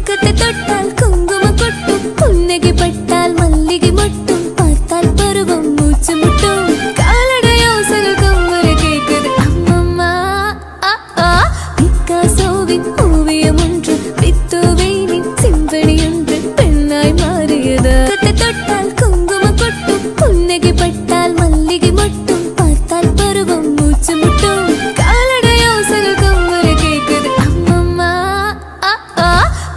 கத்தை தொட்டால் குங்குமம் கொட்டும், புன்னகை பட்டால் மல்லிகை மொட்டும், பார்த்தால் பருவம் மூச்சு முட்டும், காலடையோசைகள் கம்மரை கேட்குது அம்மம்மா. பிக்காசோவின் ஓவியம் ஒன்று, பித்தோவேனின் சிம்பனி ஒன்று பெண்ணாய் மாறியது. கத்தை தொட்டால் குங்குமம் கொட்டும், புன்னகை பட்டால் மல்லிகை மொட்டும், பார்த்தால் பருவம் மூச்சு முட்டும், காலடையோசைகள் கம்மரை கேட்குது அம்மம்மா.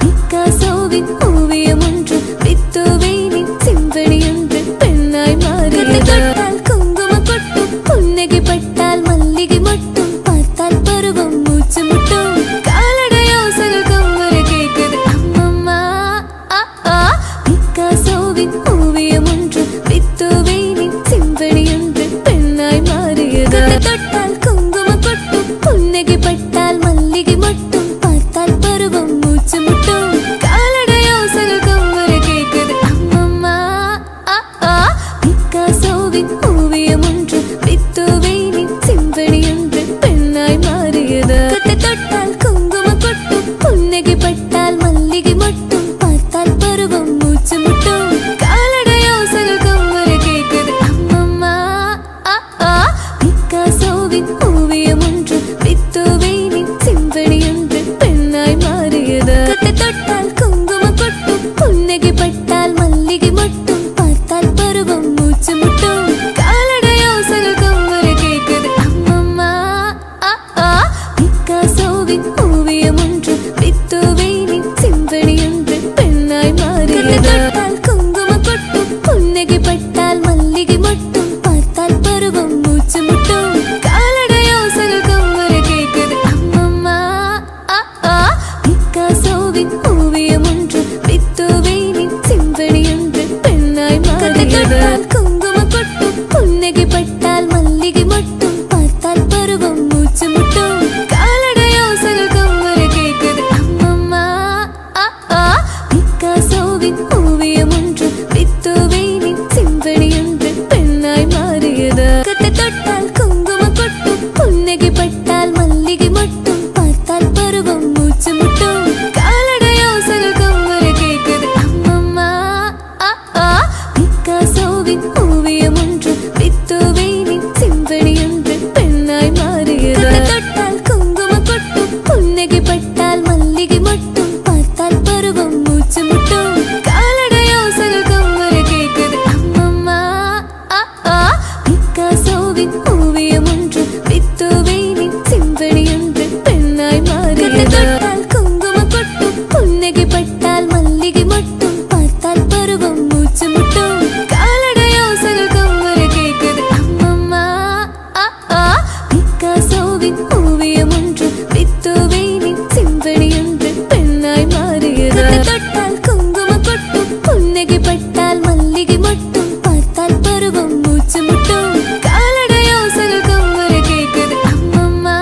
பிக்காசோவின் ஓவியம் ஒன்று, பித்தோவேனின் சிம்பனி ஒன்று பெண்ணாய் மாறியது. தொட்டால் குங்குமம் கொட்டும், புன்னகை பட்டால் மல்லிகை மொட்டும், பார்த்தால் பருவம் மூச்சு முட்டும், காலடையோசைகள் கம்மரை கேட்குது அம்மம்மா. பிக்காசோவின் ஓவியம் ஒன்று, பித்தோவேனின் சிம்பனி ஒன்று பெண்ணாய் மாறியது. தொட்டால் குங்குமம் கொட்டும், புன்னகை பட்டால் மல்லிகை மொட்டும், பார்த்தால் பருவம் மூச்சு முட்டும், காலடையோசைகள் கம்மரை கேட்குது அம்மம்மா. பிக்காசோவின் ஓவியம் ஒன்று, பித்தோவேனின் சிம்பனி ஒன்று பெண்ணாய் மாறியது. தொட்டால் குங்குமம் கொட்டும், புன்னகை பட்டால் மல்லிகை மொட்டும், பார்த்தால் பருவம் மூச்சு முட்டும், காலடையோசைகள் கம்மரை கேட்குது அம்மம்மா. பிக்காசோவின் ஓவியம் ஒன்று, பித்தோவேனின் சிம்பனி ஒன்று பெண்ணாய் மாறியது. தொட்டால் குங்குமம் கொட்டும், புன்னகை பட்டால் மல்லிகை மொட்டும், பார்த்தால் பருவம் மூச்சு முட்டும், காலடையோசைகள் கம்மரை கேட்குது அம்மம்மா. பிக்காசோவின் ஓவியம் ஒன்று, பித்தோவேனின் சிம்பனி ஒன்று பெண்ணாய் மாறியது. தொட்டால் குங்குமம் கொட்டும், புன்னகை பட்டால் மல்லிகை மொட்டும், பார்த்தால் பருவம் மூச்சு முட்டும், காலடையோசைகள் கம்மரை கேட்குது அம்மம்மா. பிக்காசோவின் ஓவியம் ஒன்று, பித்தோவேனின் சிம்பனி ஒன்று பெண்ணாய் மாறியது. குங்குமம் கொட்டும், புன்னகை பட்டால் மல்லிகை மொட்டும், பார்த்தால் பருவம் மூச்சு முட்டும், காலடையோசைகள் கம்மரை கேட்குது அம்மம்மா. பிக்காசோவின் ஓவியம் ஒன்று, பித்தோவேனின் சிம்பனி ஒன்று பெண்ணாய் மாறியது. தொட்டால் குங்குமம் கொட்டும், புன்னகை பட்டால் மல்லிகை மொட்டும், பார்த்தால் பருவம் மூச்சு முட்டும், காலடையோசைகள் கம்மரை கேட்குது அம்மம்மா. பிக்காசோவின் ஓவியம் ஒன்று, பித்தோவேனின் சிம்பனி ஒன்று பெண்ணாய் மாறியது. தொட்டால் குங்குமம் கொட்டும், புன்னகை பட்டால் மல்லிகை மொட்டும், பார்த்தால் பருவம் மூச்சு முட்டும், காலடையோசைகள் கம்மரை கேட்குது அம்மம்மா. பிக்காசோவின் ஓவியம் ஒன்று, பித்தோவேனின் சிம்பனி ஒன்று பெண்ணாய் மாறியது. தொட்டால் குங்குமம் கொட்டும், புன்னகை பட்டால் மல்லிகை மொட்டும், பார்த்தால் பருவம் மூச்சு முட்டும், காலடையோசைகள் கம்மரை கேட்குது அம்மம்மா. பிக்காசோவின் ஓவியம் ஒன்று, பித்தோவேனின் சிம்பனி ஒன்று பெண்ணாய் மாறியது. தொட்டால் குங்குமம் கொட்டும், புன்னகை பட்டால் மல்லிகை மொட்டும், பார்த்தால் பருவம் மூச்சு முட்டும், காலடையோசைகள் கம்மரை கேட்குது அம்மம்மா.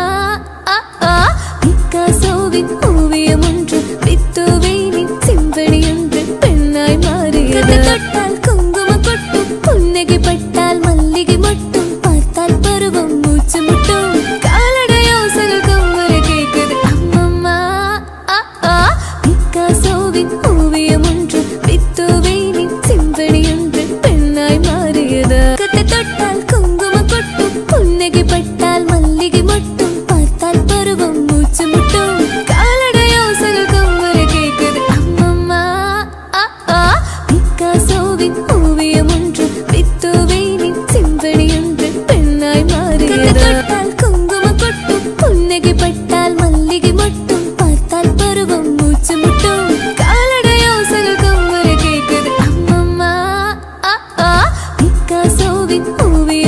பிக்காசோவின் ஓவியம் ஒன்று, பித்தோவேனின் சிம்பனி ஒன்று பெண்ணாய் மாறியது. தொட்டால் குங்குமம் கொட்டும், புன்னகை பட்டால் மல்லிகை மொட்டும், பார்த்தால் பருவம் மூச்சு முட்டும், காலடையோசைகள் கம்மரை கேட்குது அம்மம்மா. பிக்காசோவின் ஓவியம் ஒன்று, பித்தோவேனின் சிம்பனி ஒன்று பெண்ணாய் மாறியது. தொட்டால் குங்குமம் கொட்டும், புன்னகை பட்டால் மல்லிகை மொட்டும், பார்த்தால் பருவம் மூச்சு முட்டும், காலடையோசைகள் கம்மரை கேட்குது அம்மம்மா. பிக்காசோவின் ஓவியம் ஒன்று, பித்தோவேனின் சிம்பனி ஒன்று பெண்ணாய் மாறியது. தொட்டால் குங்குமம் கொட்டும், புன்னகை பட்டால் மல்லிகை மொட்டும், பார்த்தால் பருவம் மூச்சு முட்டும், காலடையோசைகள் கம்மரை கேட்குது அம்மம்மா. பிக்காசோவின் ஓவியம்